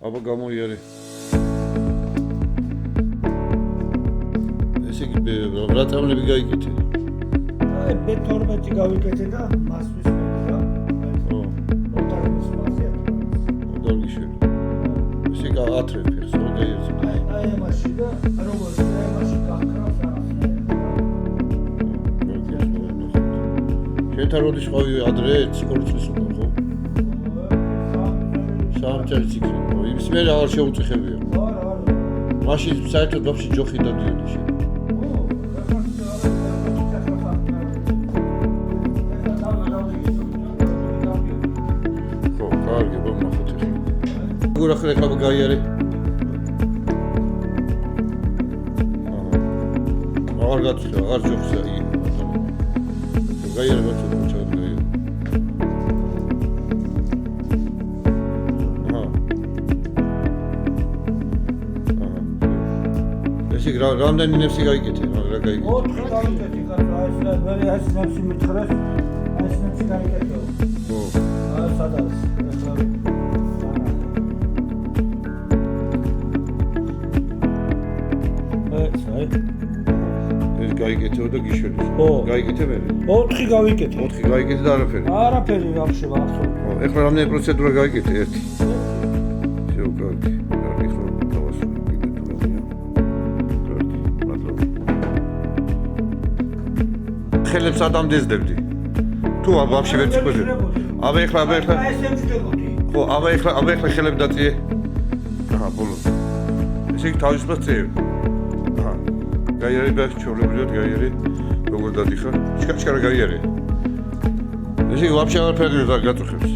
აბა გამოიარე. ესე იგი რა წამლები გაიგეთე? B12 გავიკეთე და მას ვისმენთ რა. მოტარების მასია. მოდარგიშვილი. ესე გაათრე ფეხს რა გაიერთო. აი ამაში და როგორც ამაში გაქრავს შენთან როდის ყავი ადრე სკოლისთვის უკვე ხო? სამწელს იქნება. იმის მე აღარ შეუწიხებია. არა. მაშინ საერთოდ ვაფშე ჯოხი დადიოდი შენ. გურა ხლე ხაბ გაიარე. აღარ გაწვდა, აღარ ჯოხს აი. გაიარე ბაჭო, ჩავდგე. ესე რამდენი ნეფსი გაიგეთე, რა გაიგეთე? 4 გავიკეთე, კაცო, აი ეს ნეფსი მითხრეს, აი ეს ნეფსი გაიკეთე. ხო. აი სადაც, ეხლა ეს გაიგეთეო და გიშველი. ხო. გაიგეთე მე? 4 გავიკეთე. 4 გაიგეთე და არაფერი. არაფერი ვახშე ვახსოვ. ხო, ეხლა რამდენი პროცედურა გაიგეთე? 1. всё, კარგი. კარგი ხო, დავასრულე კიდე თუ რაღაცა. კარგი, მადლობა. ხელებს ადამდეზდებდი. თუ ვაფშე ვერ წიყვედი. აბა ეხლა აი ეს ემშდებოდი. ხო, აბა ეხლა ხელებს დაწიე. აჰა, ბოლოს. ესე იგი თავისუფლად წიე. აჰა. გაიარე და ჩოლებრივად გაიარე. როგორ დადიხარ? ჩქაჩქარა გაიარე. ესე იგი ვაფშე არაფერი არ გაწუხებს.